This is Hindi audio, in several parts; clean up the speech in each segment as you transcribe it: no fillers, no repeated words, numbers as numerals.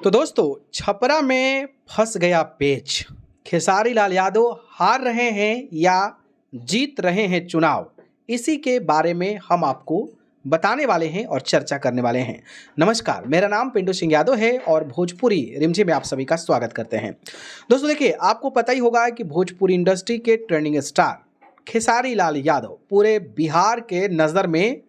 तो दोस्तों, छपरा में फंस गया पेच। खेसारी लाल यादव हार रहे हैं या जीत रहे हैं चुनाव, इसी के बारे में हम आपको बताने वाले हैं और चर्चा करने वाले हैं। नमस्कार, मेरा नाम पिंटू सिंह यादव है और भोजपुरी रिमझिम में आप सभी का स्वागत करते हैं। दोस्तों देखिए, आपको पता ही होगा कि भोजपुरी इंडस्ट्री के ट्रेंडिंग स्टार खेसारी लाल यादव पूरे बिहार के नज़र में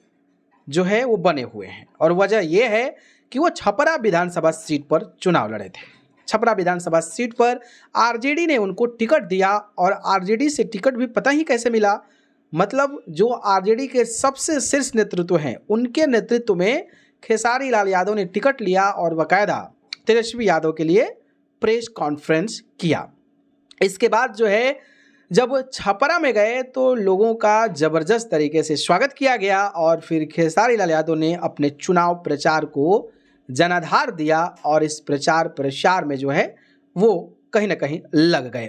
जो है वो बने हुए हैं और वजह यह है कि वो छपरा विधानसभा सीट पर चुनाव लड़े थे। छपरा विधानसभा सीट पर आरजेडी ने उनको टिकट दिया और आरजेडी से टिकट भी पता ही कैसे मिला। मतलब जो आरजेडी के सबसे शीर्ष नेतृत्व हैं, उनके नेतृत्व में खेसारी लाल यादव ने टिकट लिया और बाकायदा तेजस्वी यादव के लिए प्रेस कॉन्फ्रेंस किया। इसके बाद जो है, जब छपरा में गए तो लोगों का ज़बरदस्त तरीके से स्वागत किया गया और फिर खेसारी लाल यादव ने अपने चुनाव प्रचार को जनाधार दिया और इस प्रचार प्रसार में जो है वो कहीं ना कहीं लग गए।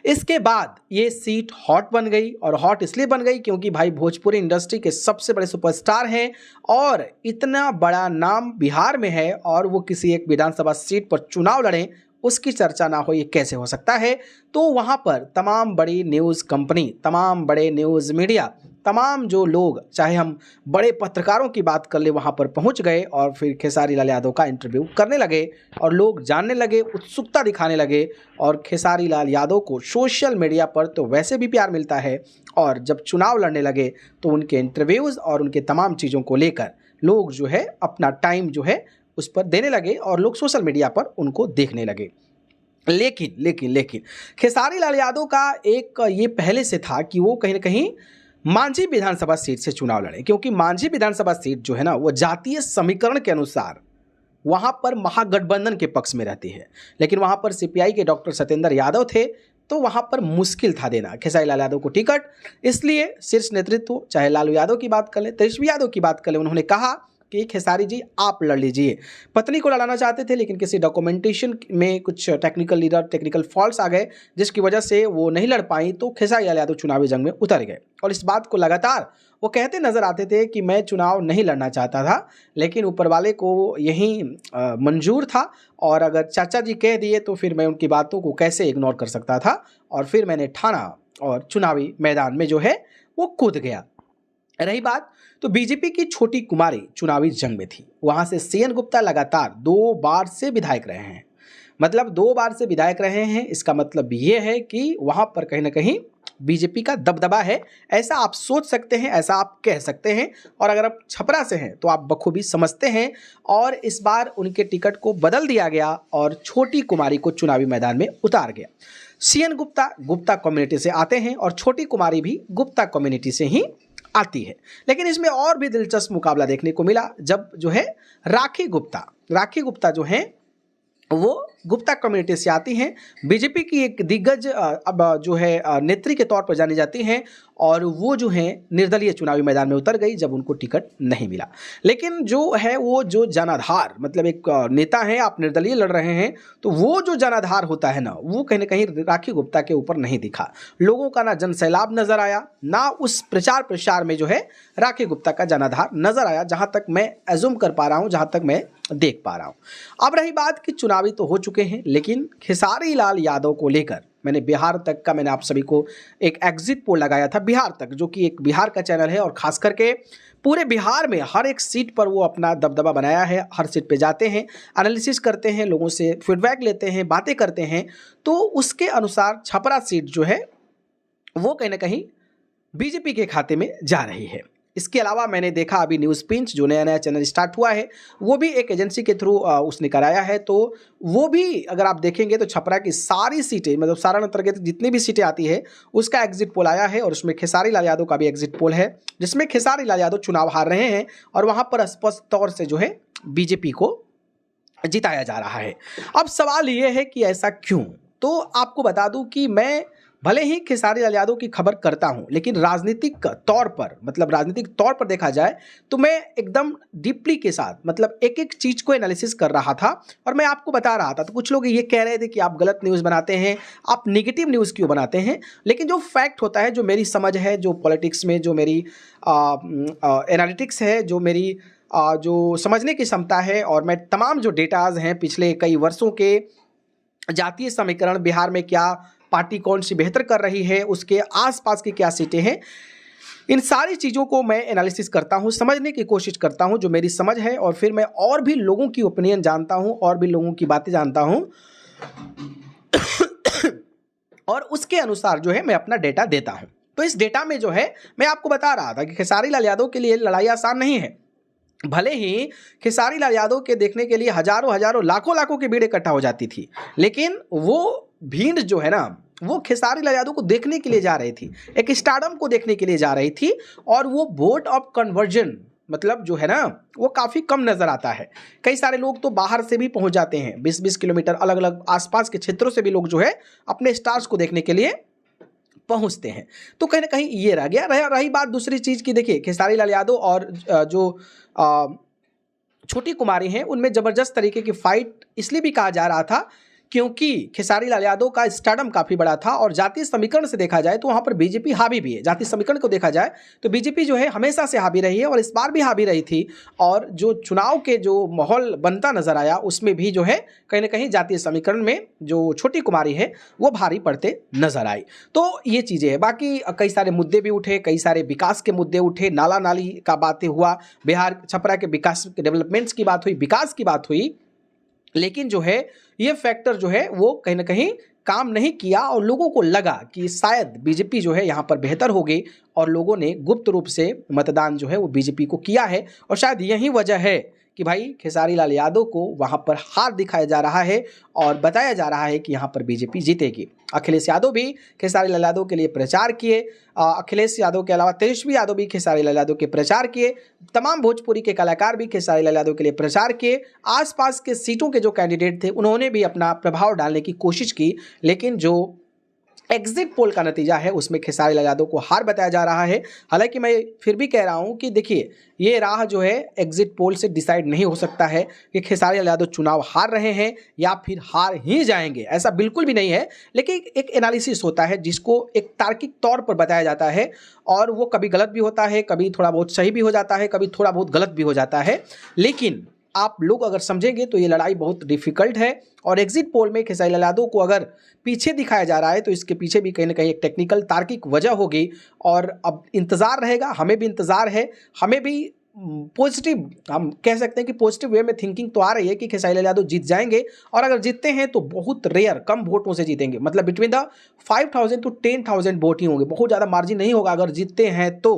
इसके बाद ये सीट हॉट बन गई और हॉट इसलिए बन गई क्योंकि भाई भोजपुरी इंडस्ट्री के सबसे बड़े सुपरस्टार हैं और इतना बड़ा नाम बिहार में है और वो किसी एक विधानसभा सीट पर चुनाव लड़ें, उसकी चर्चा ना हो, ये कैसे हो सकता है। तो वहाँ पर तमाम बड़ी न्यूज़ कंपनी, तमाम बड़े न्यूज़ मीडिया, तमाम जो लोग, चाहे हम बड़े पत्रकारों की बात कर ले, वहाँ पर पहुँच गए और फिर खेसारी लाल यादव का इंटरव्यू करने लगे और लोग जानने लगे, उत्सुकता दिखाने लगे। और खेसारी लाल यादव को सोशल मीडिया पर तो वैसे भी प्यार मिलता है और जब चुनाव लड़ने लगे तो उनके इंटरव्यूज़ और उनके तमाम चीज़ों को लेकर लोग जो है अपना टाइम जो है उस पर देने लगे और लोग सोशल मीडिया पर उनको देखने लगे। लेकिन खेसारी लाल यादव का एक ये पहले से था कि वो कहीं ना कहीं मांझी विधानसभा सीट से चुनाव लड़े, क्योंकि मांझी विधानसभा सीट जो है ना, वो जातीय समीकरण के अनुसार वहाँ पर महागठबंधन के पक्ष में रहती है। लेकिन वहाँ पर सीपीआई के डॉक्टर सत्येंद्र यादव थे, तो वहाँ पर मुश्किल था देना खेसारी लाल यादव को टिकट। इसलिए शीर्ष नेतृत्व, चाहे लालू यादव की बात कर ले, तेजस्वी यादव की बात कर ले, उन्होंने कहा कि खेसारी जी आप लड़ लीजिए। पत्नी को लड़ाना चाहते थे लेकिन किसी डॉक्यूमेंटेशन में कुछ टेक्निकल फॉल्ट्स आ गए, जिसकी वजह से वो नहीं लड़ पाई। तो खेसारी लाल यादव चुनावी जंग में उतर गए और इस बात को लगातार वो कहते नजर आते थे कि मैं चुनाव नहीं लड़ना चाहता था, लेकिन ऊपर वाले को यही मंजूर था और अगर चाचा जी कह दिए तो फिर मैं उनकी बातों को कैसे इग्नोर कर सकता था। और फिर मैंने ठाना और चुनावी मैदान में जो है वो कूद गया। रही बात, तो बीजेपी की छोटी कुमारी चुनावी जंग में थी। वहां से सीएन गुप्ता लगातार 2 बार से विधायक रहे हैं। मतलब 2 बार से विधायक रहे हैं, इसका मतलब ये है कि वहां पर कहीं ना कहीं बीजेपी का दबदबा है, ऐसा आप सोच सकते हैं, ऐसा आप कह सकते हैं। और अगर आप छपरा से हैं तो आप बखूबी समझते हैं। और इस बार उनके टिकट को बदल दिया गया और छोटी कुमारी को चुनावी मैदान में उतार गया। सीएन गुप्ता कम्युनिटी से आते हैं और छोटी कुमारी भी गुप्ता कम्युनिटी से ही आती है। लेकिन इसमें और भी दिलचस्प मुकाबला देखने को मिला जब जो है राखी गुप्ता जो है वो गुप्ता कम्युनिटी से आती हैं। बीजेपी की एक दिग्गज अब जो है नेत्री के तौर पर जानी जाती हैं और वो जो है निर्दलीय चुनावी मैदान में उतर गई जब उनको टिकट नहीं मिला। लेकिन जो है वो जो जनाधार, मतलब एक नेता है, आप निर्दलीय लड़ रहे हैं, तो वो जो जनाधार होता है ना, वो कहीं ना कहीं राखी गुप्ता के ऊपर नहीं दिखा। लोगों का ना जनसैलाब नजर आया, ना उस प्रचार प्रसार में जो है राखी गुप्ता का जनाधार नजर आया, जहां तक मैं एज्यूम कर पा रहा हूं, जहां तक मैं देख पा रहा हूं। अब रही बात कि चुनावी तो हो चुके हैं, लेकिन खेसारी लाल यादव को लेकर मैंने बिहार तक का, मैंने आप सभी को एक एग्जिट पोल लगाया था बिहार तक, जो कि एक बिहार का चैनल है और खास करके पूरे बिहार में हर एक सीट पर वो अपना दबदबा बनाया है। हर सीट पे जाते हैं, एनालिसिस करते हैं, लोगों से फीडबैक लेते हैं, बातें करते हैं। तो उसके अनुसार छपरा सीट जो है वो कहीं ना कहीं बीजेपी के खाते में जा रही है। इसके अलावा मैंने देखा अभी न्यूज़ पिंच जो नया चैनल स्टार्ट हुआ है, वो भी एक एजेंसी के थ्रू उसने कराया है। तो वो भी अगर आप देखेंगे तो छपरा की सारी सीटें, मतलब सारण अंतर्गत जितनी भी सीटें आती है उसका एग्जिट पोल आया है और उसमें खेसारी लाल यादव का भी एग्जिट पोल है, जिसमें खेसारी लाल यादव चुनाव हार रहे हैं और वहाँ पर स्पष्ट तौर से जो है बीजेपी को जिताया जा रहा है। अब सवाल ये है कि ऐसा क्यों? तो आपको बता दूं कि मैं भले ही खेसारी लाल यादव की खबर करता हूं, लेकिन राजनीतिक तौर पर, मतलब राजनीतिक तौर पर देखा जाए तो मैं एकदम डीपली के साथ, मतलब एक एक चीज को एनालिसिस कर रहा था और मैं आपको बता रहा था। तो कुछ लोग ये कह रहे थे कि आप गलत न्यूज़ बनाते हैं, आप नेगेटिव न्यूज़ क्यों बनाते हैं। लेकिन जो फैक्ट होता है, जो मेरी समझ है, जो पॉलिटिक्स में जो मेरी एनालिटिक्स है, जो मेरी जो समझने की क्षमता है और मैं तमाम जो डेटाज हैं पिछले कई वर्षों के, जातीय समीकरण बिहार में क्या पार्टी कौन सी बेहतर कर रही है, उसके आसपास की क्या सीटें हैं, इन सारी चीज़ों को मैं एनालिसिस करता हूँ, समझने की कोशिश करता हूँ जो मेरी समझ है, और फिर मैं और भी लोगों की ओपिनियन जानता हूँ और भी लोगों की बातें जानता हूँ और उसके अनुसार जो है मैं अपना डेटा देता हूँ। तो इस डेटा में जो है मैं आपको बता रहा था कि खेसारी लाल यादव के लिए लड़ाई आसान नहीं है। भले ही खेसारी लाल यादव के देखने के लिए हजारों हजारों लाखों लाखों की भीड़ इकट्ठा हो जाती थी, लेकिन वो भीड़ जो है ना, वो खेसारी लाल यादव को देखने के लिए जा रही थी, एक स्टारडम को देखने के लिए जा रही थी, और वो वोट ऑफ कन्वर्जन मतलब जो है ना वो काफ़ी कम नज़र आता है। कई सारे लोग तो बाहर से भी पहुंच जाते हैं, 20-20 किलोमीटर अलग अलग आसपास के क्षेत्रों से भी लोग जो है अपने स्टार्स को देखने के लिए पहुंचते हैं। तो कहीं ना कहीं ये रह गया। रही बात दूसरी चीज़ की, देखिए खेसारी लाल यादव और जो छोटी कुमारी हैं उनमें ज़बरदस्त तरीके की फाइट इसलिए भी कहा जा रहा था क्योंकि खेसारी लाल यादव का स्टारडम काफ़ी बड़ा था, और जातीय समीकरण से देखा जाए तो वहाँ पर बीजेपी हावी भी है। जातीय समीकरण को देखा जाए तो बीजेपी जो है हमेशा से हावी रही है और इस बार भी हावी रही थी, और जो चुनाव के जो माहौल बनता नजर आया उसमें भी जो है कहीं ना कहीं जातीय समीकरण में जो छोटी कुमारी है वो भारी पड़ते नजर आई। तो ये चीज़ें हैं। बाकी कई सारे मुद्दे भी उठे, कई सारे विकास के मुद्दे उठे, नाला नाली का बातें हुआ, बिहार छपरा के विकास डेवलपमेंट्स की बात हुई, विकास की बात हुई, लेकिन जो है ये फैक्टर जो है वो कहीं ना कहीं काम नहीं किया, और लोगों को लगा कि शायद बीजेपी जो है यहाँ पर बेहतर होगी, और लोगों ने गुप्त रूप से मतदान जो है वो बीजेपी को किया है। और शायद यही वजह है कि भाई खेसारी लाल यादव को वहाँ पर हार दिखाया जा रहा है और बताया जा रहा है कि यहाँ पर बीजेपी जीतेगी। अखिलेश यादव भी खेसारी लाल यादव के लिए प्रचार किए, अखिलेश यादव के अलावा तेजस्वी यादव भी खेसारी लाल यादव के प्रचार किए, तमाम भोजपुरी के कलाकार भी खेसारी लाल यादव के लिए प्रचार किए, आसपास के सीटों के जो कैंडिडेट थे उन्होंने भी अपना प्रभाव डालने की कोशिश की, लेकिन जो एग्जिट पोल का नतीजा है उसमें खेसारी लाल यादव को हार बताया जा रहा है। हालांकि मैं फिर भी कह रहा हूं कि देखिए ये राह जो है एग्जिट पोल से डिसाइड नहीं हो सकता है कि खेसारी लाल यादव चुनाव हार रहे हैं या फिर हार ही जाएंगे, ऐसा बिल्कुल भी नहीं है। लेकिन एक एनालिसिस होता है जिसको एक तार्किक तौर पर बताया जाता है, और वो कभी गलत भी होता है, कभी थोड़ा बहुत सही भी हो जाता है, कभी थोड़ा बहुत गलत भी हो जाता है। लेकिन आप लोग अगर समझेंगे तो ये लड़ाई बहुत डिफिकल्ट है, और एग्जिट पोल में खेसारी लाल यादव को अगर पीछे दिखाया जा रहा है तो इसके पीछे भी कहीं ना कहीं एक टेक्निकल तार्किक वजह होगी, और अब इंतज़ार रहेगा, हमें भी इंतज़ार है, हमें भी पॉजिटिव, हम कह सकते हैं कि पॉजिटिव वे में थिंकिंग तो आ रही है कि खेसारी लाल यादव जीत जाएंगे, और अगर जीतते हैं तो बहुत रेयर कम वोटों से जीतेंगे, मतलब बिटवीन द 5,000 to 10,000 वोट ही होंगे, बहुत ज़्यादा मार्जिन नहीं होगा अगर जीतते हैं तो।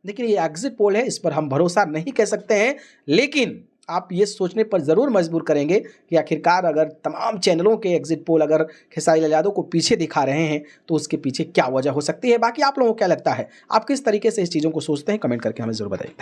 लेकिन ये एग्जिट पोल है, इस पर हम भरोसा नहीं कह सकते हैं, लेकिन आप ये सोचने पर ज़रूर मजबूर करेंगे कि आखिरकार अगर तमाम चैनलों के एग्जिट पोल अगर खेसारी लाल यादव को पीछे दिखा रहे हैं तो उसके पीछे क्या वजह हो सकती है। बाकी आप लोगों को क्या लगता है, आप किस तरीके से इस चीज़ों को सोचते हैं, कमेंट करके हमें ज़रूर बताइए। धन्यवाद।